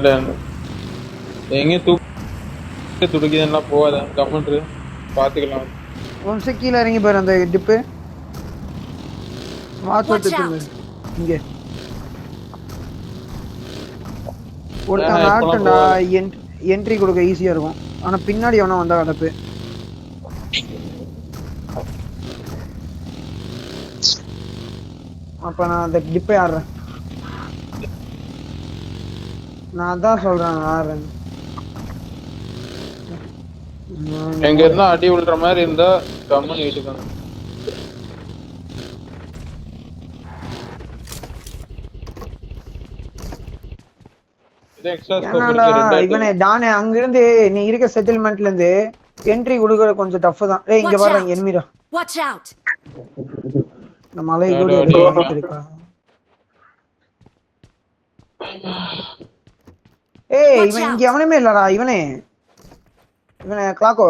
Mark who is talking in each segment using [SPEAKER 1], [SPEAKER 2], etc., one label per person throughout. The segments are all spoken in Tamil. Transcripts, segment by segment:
[SPEAKER 1] இல்ல எங்க துடுக்கிதெல்லாம் போகாத கமெண்ட் பாத்துக்கலாம்.
[SPEAKER 2] ஒரு நிமிஷம் கீழே இறங்கி பாரு அந்த டிப்பு வாட்ச் இங்க ஒருத்தன் ஆட்டண்டா என்ட்ரி கொடுக்க ஈஸியா இருக்கும். ஆனா பின்னாடி எவனா வந்தா கடப்பு. அப்ப நான் அந்த டிப்பை ஆடுறேன். நான் தான் சொல்றேன் ஆடுறேன்.
[SPEAKER 1] எங்க இருந்தா அடி விழுற மாதிரி இருந்தா கம்மன் ஏத்துக்கணும்.
[SPEAKER 2] இவனே டானே அங்க இருந்து நீ இருக்க செட்டில்மெண்ட்ல இருந்து என்ட்ரி கொடுக்கற கொஞ்சம் டஃப் தான். ஏய் இங்க வர்றேன் என்மிரா. Watch out. இந்த மலை கூட இருக்கா? ஏய் இவன் இங்க எவனுமே இல்லடா. இவனே கிளாக்கோ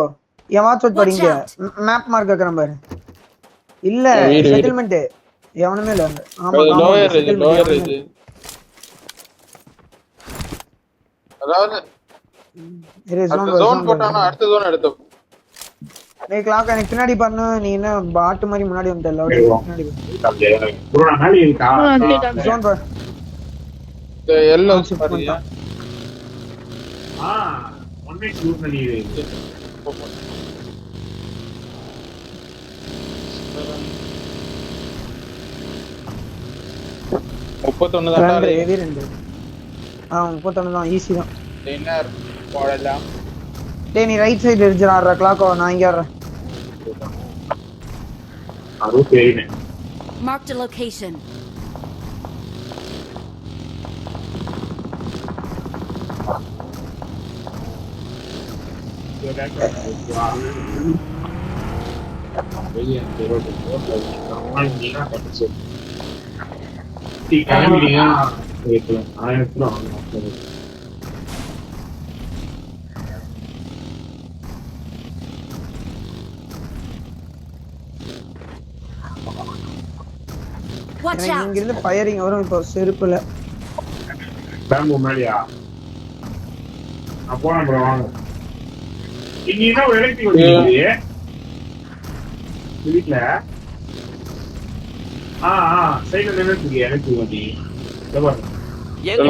[SPEAKER 2] என் வாட்ச் அவுட் பாரு. இங்க மேப் மார்க் வைக்கிறேன் பாரு. இல்ல செட்டில்மெண்ட் எவனுமே இல்ல. ஆமா லோயர் இது.
[SPEAKER 1] அதாவது ஜோன் போட்டானா அடுத்த ஜோன் எடுத்தோம்.
[SPEAKER 2] டேய் கிளாக் எனக்கு பின்னாடி பண்ணு. நீ என்ன பாட் மாதிரி முன்னாடி வந்துட்டல. பின்னாடி
[SPEAKER 3] ப்ரோ நான் மேல இருக்கா
[SPEAKER 2] ஜோன் பார்.
[SPEAKER 1] இந்த எல்லோ பாருங்க.
[SPEAKER 3] ஒன் வே யூஸ் பண்ணி
[SPEAKER 1] 31 தான்
[SPEAKER 2] ஹெவி 2. 31 தான் ஈஸி தான்.
[SPEAKER 1] டின்னர் போடலாம்.
[SPEAKER 2] டேய் நீ ரைட் சைடு எரிஞ்சற ஆடுற கிளாக்கோ. நான் இங்க ஆடுறேன்.
[SPEAKER 3] அது பேயினே.
[SPEAKER 4] Mark the location.
[SPEAKER 3] வெளிய ரோட் போட்டு வாங்கினா கட்டச்சு. டீ காமிடியா கேட்கலாம். ஆயிரத்துல வாங்குறேன்.
[SPEAKER 2] இங்க இருந்து ஃபயரிங் வரும். இப்போ செருப்புல
[SPEAKER 3] பேம்பு மேலியா அப்போ நம்ம வாங்க. இங்க என்ன எலக்ட்ரிக் வண்டியே வீட்ல சைடுல நின்னுட்டு எலக்ட்ரிக் வண்டி டபுள்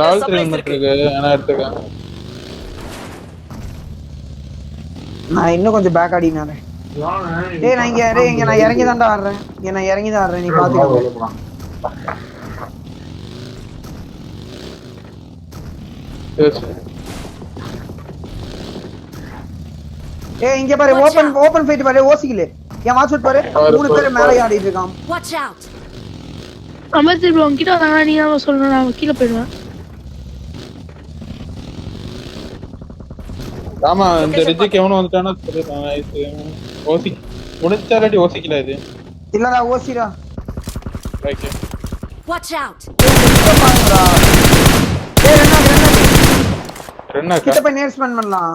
[SPEAKER 1] லால் ட்ரெயின் இருக்கு. انا எடுத்துக்க.
[SPEAKER 2] நான் இன்னும் கொஞ்சம் பேக் ஆடினானே. டேய் நான் இங்க நான் இறங்கி தான்டா ஆடுறேன். நான் இறங்கி தான் ஆடுறேன். நீ பாத்துக்கோ. ஏய் இங்க பாரு ஓபன் ஃபைட் பாரு. ஓசிக்கல என் வாட்ச் அவுட் பாரு. 3 பேர் மேலே ஆடிட்டு இருக்கான். Watch out.
[SPEAKER 5] அமர்த்தி ப்ரோ கிட்ட வந்தா நீ தான் சொல்லணும். நான் கீழ போய்டுவேன்.
[SPEAKER 1] ஆமா இந்த ரிஜிக்கு எவனோ வந்துட்டானா சொல்லுங்க. ஓசி முடிச்சாலடி ஓசிக்கல இது.
[SPEAKER 2] இல்லடா ஓசிடா.
[SPEAKER 1] Okay
[SPEAKER 4] watch out.
[SPEAKER 2] ஏய்
[SPEAKER 1] ரென்னா
[SPEAKER 2] கிட்ட போய் நேர் ஸ்பெண்ட் பண்ணலாம்.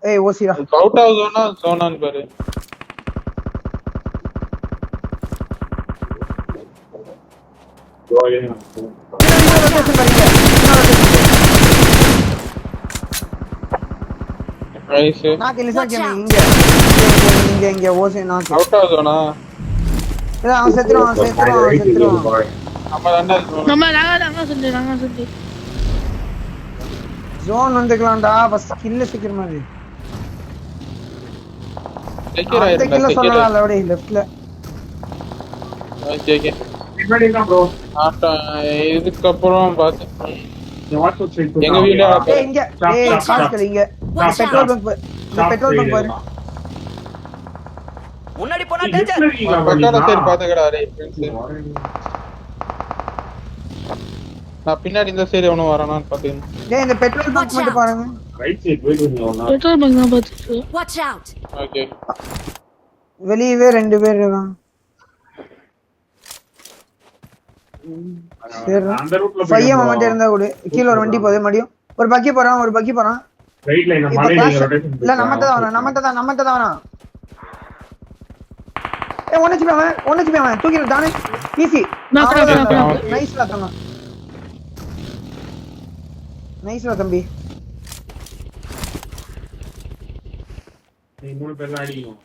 [SPEAKER 2] ஏய் ஓசிடா.
[SPEAKER 1] அவுட் ஆகுதுனா சோனான் பாரு. நைஸ்.
[SPEAKER 2] நான் கில்லிசா கேம் இங்க ஓசி நான்
[SPEAKER 1] அவுட் ஆகுதுனா.
[SPEAKER 2] இல்ல அவன் செத்துறான்.
[SPEAKER 5] நம்ம செஞ்சு
[SPEAKER 2] ஜோன் வந்துக்கலாம்டா. ஃபர்ஸ்ட் கில்ல சீக்கிரமா இரு.
[SPEAKER 1] செக்யூர் ஆயிரு.
[SPEAKER 2] கில்ல சொல்லலாம் அப்படியே லெஃப்ட்ல.
[SPEAKER 1] ஓகே
[SPEAKER 3] பின்னாடி தான் ப்ரோ.
[SPEAKER 1] ஆட்டா இதுக்கு அப்புறம் பாத்து
[SPEAKER 3] வாட்ஸ்அப் சைட்
[SPEAKER 1] எங்க வீட்ல
[SPEAKER 2] ஏய் இங்க காஸ்கல் இங்க பெட்ரோல் பங்க் பாரு.
[SPEAKER 6] முன்னாடி போனா டேஞ்சர்.
[SPEAKER 1] பக்கத்துல சைடு பாத்துக்கடா. டேய் ஃப்ரெண்ட்ஸ் நான் பின்னாடி இந்த சைடு எவனோ வரானான்னு பாத்தேன்.
[SPEAKER 2] டேய் இந்த பெட்ரோல் பங்க் மட்டும் பாருங்க.
[SPEAKER 3] ரைட் சைடு போயிடுங்க.
[SPEAKER 5] பெட்ரோல் பங்க் தான் பாத்துட்டு.
[SPEAKER 4] Watch out.
[SPEAKER 1] ஓகே
[SPEAKER 2] வெளியவே 2 பேர் இருக்காங்க.
[SPEAKER 3] அந்த ரூட்ல
[SPEAKER 2] பைய மொமெண்ட் இருந்தா கூட கீழ ஒரு வண்டி போதே மடியும். ஒரு பக்கி போறான்.
[SPEAKER 3] ரைட் லைன் மலையில ரொட்டேஷன்.
[SPEAKER 2] இல்ல நம்மட்ட தான் வரணும். ஏய் ஒண்ணு அவன் தூக்கிடு தானே. ஈஸி. நைஸ்ல தான. நைஸ்ரா தம்பி.
[SPEAKER 3] நீ 3 பேர் தான் அடிக்கணும்.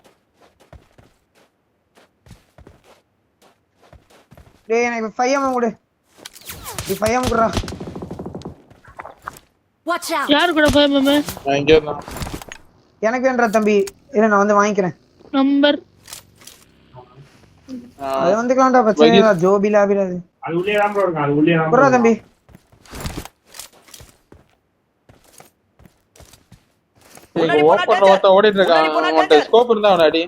[SPEAKER 2] டேய் எனக்கு 5M கொடு. நீ 5M குடுறா.
[SPEAKER 4] Watch out!
[SPEAKER 5] யாரு கூட போய் மாமே?
[SPEAKER 1] நான் இங்க இருந்தா
[SPEAKER 2] எனக்கு வேண்டா தம்பி. இரு நான் வந்து வாங்கிக்கிறேன்.
[SPEAKER 5] நம்பர்
[SPEAKER 2] அது வந்துக்கலாம்டா பிரச்சனை இல்ல. ஜோபி லாபில அது.
[SPEAKER 3] அது உள்ளே தான் bro இருக்கு. அது உள்ளே தான்.
[SPEAKER 2] குடுறா தம்பி.
[SPEAKER 1] ஓப்பன்ல ஓடிட்டு இருக்கான். அவன்கிட்ட ஸ்கோப் இருந்தா அவன அடி.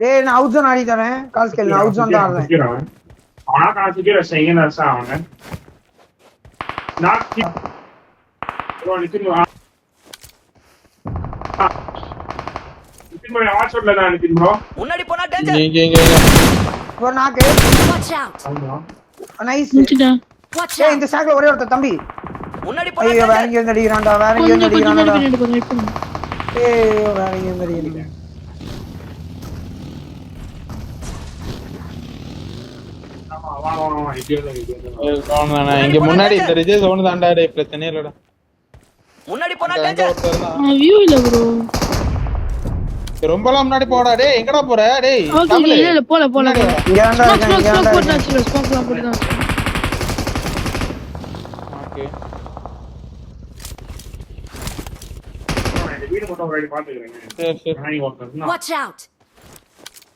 [SPEAKER 2] டேய் நான் அவுட் ஜோன் ஆடி தரேன். கால் ஸ்கேல் நான் அவுட் ஜோன் தான் ஆடுறேன்.
[SPEAKER 3] சிக்கிறவன். அவனா காசிக்கிற செய்யன சாவன. நாக்கி. bro நிதின் வா. நிதின் bro ஆட் ஷாட்ல தான் நிதின் bro.
[SPEAKER 6] முன்னாடி போனா டேஞ்சர்.
[SPEAKER 1] இங்க
[SPEAKER 2] ஒரு நாக்கு.
[SPEAKER 4] Watch out!
[SPEAKER 3] ஆமா.
[SPEAKER 2] நைஸ்.
[SPEAKER 5] முடிச்சிட்டா.
[SPEAKER 4] Watch
[SPEAKER 2] டேய்
[SPEAKER 4] out!
[SPEAKER 2] இந்த சாக்ல ஒரே ஒருத்த தம்பி.
[SPEAKER 6] முன்னாடி போனா
[SPEAKER 2] ஐயோ வேற
[SPEAKER 6] டேஞ்சர்.
[SPEAKER 2] எங்க இருந்து அடிக்கறான்டா. வேற எங்க இருந்து
[SPEAKER 5] கொஞ்சம்
[SPEAKER 2] அடிக்கறான்டா.
[SPEAKER 5] பின்னாடி போங்க வெயிட் பண்ணுங்க.
[SPEAKER 2] ஏய் வேற எங்க இருந்து அடிக்கறான்.
[SPEAKER 3] ஆமா வா வா வா இதே தான்.
[SPEAKER 1] நான் இங்க முன்னாடி இந்த ரிஜே ஜோன் தான்டா. டேய் பிரச்சனை இல்லடா.
[SPEAKER 6] முன்னாடி போனா
[SPEAKER 1] அங்க
[SPEAKER 6] டேஞ்சர்.
[SPEAKER 1] ஒருத்தர் தான்.
[SPEAKER 5] வியூ இல்ல ப்ரோ.
[SPEAKER 1] ரொம்பலாம் முன்னாடி போடா. டேய் எங்கடா போற? டேய்
[SPEAKER 5] ஓகே
[SPEAKER 1] தமிழ்.
[SPEAKER 5] இல்ல போல போல.
[SPEAKER 2] இங்க தான்டா இருக்கேன். இங்க தான்டா
[SPEAKER 5] ஸ்மோக்
[SPEAKER 2] இருக்கேன்.
[SPEAKER 5] போட்டு ஸ்மோக் போட்டு தான்.
[SPEAKER 1] ஓகே.
[SPEAKER 3] இந்த வீடு மட்டும் ஒரு வாட்டி பாத்துக்கிறேன்.
[SPEAKER 1] சரி சரி.
[SPEAKER 3] நான் இங்க வரேன்.
[SPEAKER 4] Watch out!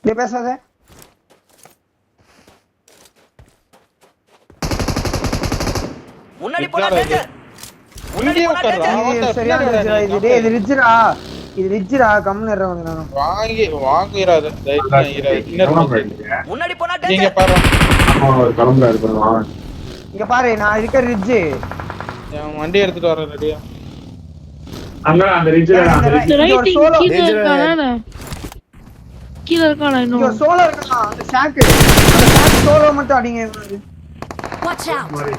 [SPEAKER 2] டேய் பேசாத.
[SPEAKER 6] முன்னாடி போனா டேஞ்சர். முன்னாடி
[SPEAKER 1] வீடியோ
[SPEAKER 6] போனா
[SPEAKER 1] கர்றா.
[SPEAKER 6] டேஞ்சர்.
[SPEAKER 2] இது சரியான ரிஜ்ரா இது. டேய் இது ரிஜ்ரா. இது ரிஜ்ரா கம்முன்னு இருறேன் வந்து நானும்.
[SPEAKER 1] வாங்கிராத. தைரியமா வாங்கிராத. இன்னொரு
[SPEAKER 6] முன்னாடி போனா
[SPEAKER 1] நீங்க
[SPEAKER 6] டேஞ்சர்.
[SPEAKER 1] பாரு.
[SPEAKER 3] ஆமா ஒரு கிளம்புறா இருக்கணும். வா.
[SPEAKER 2] இங்க பாரு நான் இருக்க ரிஜ்.
[SPEAKER 1] என் வண்டி எடுத்துட்டு வரேன் ரெடியா.
[SPEAKER 3] அங்க அந்த ரிஜ்ல அந்த ரிஜ்
[SPEAKER 5] இந்த
[SPEAKER 2] இங்க ஒரு
[SPEAKER 5] ரைட்டிங்
[SPEAKER 2] solo.
[SPEAKER 5] கீழ இருக்கானே. கீழ இருக்கானே
[SPEAKER 2] இங்க
[SPEAKER 5] இன்னும்.
[SPEAKER 2] ஒரு சோலோ இருக்கான். அந்த ஷாக். அந்த ஷாக் சோலோ மட்டும் அடிங்க.
[SPEAKER 4] Watch out!
[SPEAKER 3] மாதிரி.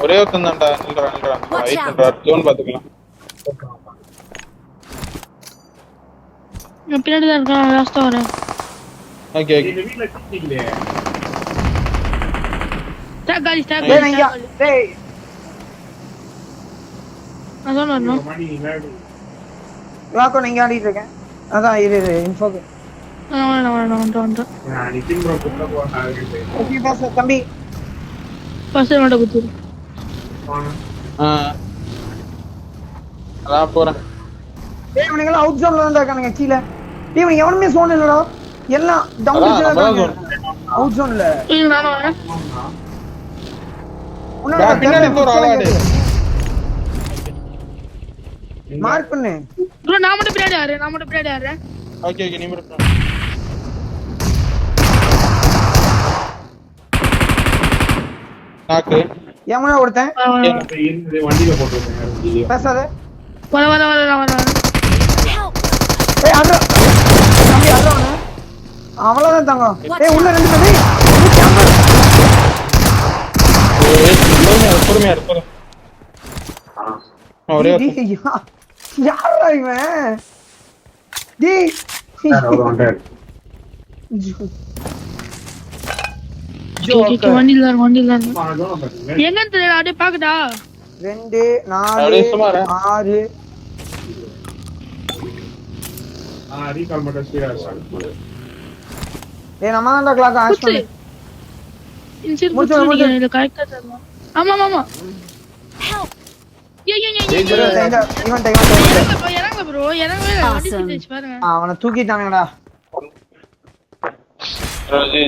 [SPEAKER 1] ஒரே ஒருத்தன் தான்டா. நில்றா. வெயிட் பண்றா. ஜோன் பாத்துக்கலாம்.
[SPEAKER 5] நான் பின்னாடி தான் இருக்கான். லாஸ்டா வரேன்.
[SPEAKER 1] Okay okay.
[SPEAKER 3] இந்த வீட்ல சிக்கிங்களே.
[SPEAKER 5] ஸ்டாக் காலி ஸ்டாக்
[SPEAKER 2] டேய்
[SPEAKER 5] காலி.
[SPEAKER 2] இங்க டேய்
[SPEAKER 5] அதான் வரணும்.
[SPEAKER 3] மணி மேடு.
[SPEAKER 2] வாக்கோ நான் இங்க ஆடிட்டு இருக்கேன். அதான் இரு இன்ஃபோக்கு.
[SPEAKER 5] நான்
[SPEAKER 3] நான் நிதின் ப்ரோ குள்ள போறாங்க.
[SPEAKER 2] ஓகே பேச தம்பி.
[SPEAKER 5] ஃபர்ஸ்ட் மட்டும் குத்து.
[SPEAKER 1] அதான் போறேன்.
[SPEAKER 2] டேய் இவனுங்க அவுட் ஜோன்ல தான் இருக்கானுங்க கீழ. டேய் இவனுங்க எவனுமே ஜோன் இல்லடா. எல்லாம் டவுன்
[SPEAKER 1] அதான்,
[SPEAKER 2] ஜோன்ல
[SPEAKER 1] அதான்
[SPEAKER 2] இருக்காங்க. அவுட் ஜோன்ல.
[SPEAKER 5] இல்ல நானும் வரேன்.
[SPEAKER 1] பின்னாடி ஒரு ஆளாடு.
[SPEAKER 2] மார்க் பண்ணு.
[SPEAKER 5] ப்ரோ நான் மட்டும் பின்னாடி ஆறேன்.
[SPEAKER 1] Okay okay. நீ மட்டும் நாக்கு.
[SPEAKER 2] எவனா ஒருத்தன்
[SPEAKER 3] இருந்து வண்டியில போட்டுருக்கேன்.
[SPEAKER 2] பேசாத.
[SPEAKER 5] வர.
[SPEAKER 4] Help!
[SPEAKER 2] ஏய் அட்ரா. தம்பி அட்ரா அவன. அவ்வளவுதான் தங்கம். ஏய் உள்ள ரெண்டு பேர்.
[SPEAKER 1] பொறுமையா இரு. ஒரே ஒரு
[SPEAKER 2] டேய் யாரா இவன்? டேய்
[SPEAKER 3] அவர் வந்தாரு.
[SPEAKER 5] வண்டியில தான்.
[SPEAKER 3] பாதம் பாருங்க.
[SPEAKER 5] எங்க தெரியல அப்படியே பாக்குதா.
[SPEAKER 2] 2 4
[SPEAKER 1] அப்படியே சும்மா இரு.
[SPEAKER 2] 6
[SPEAKER 3] ரீகால் மட்டும் ஸ்பீடா இருக்கு.
[SPEAKER 2] ஏய் நம்ம தான் கிளாக் ஆஷ்
[SPEAKER 5] குத்து.
[SPEAKER 2] பண்ணு.
[SPEAKER 5] இன்சிட்
[SPEAKER 2] முடிச்சு,
[SPEAKER 5] முடிச்சு இல்ல கரெக்ட்டா தரணும். ஆமா.
[SPEAKER 4] Help!
[SPEAKER 2] இவன்
[SPEAKER 5] இறங்க ப்ரோ இறங்கவே இல்ல. வண்டி
[SPEAKER 4] Awesome.
[SPEAKER 5] சிட்டு பாருங்க.
[SPEAKER 2] அவனை தூக்கிட்டானுங்கடா.
[SPEAKER 1] ராஜி.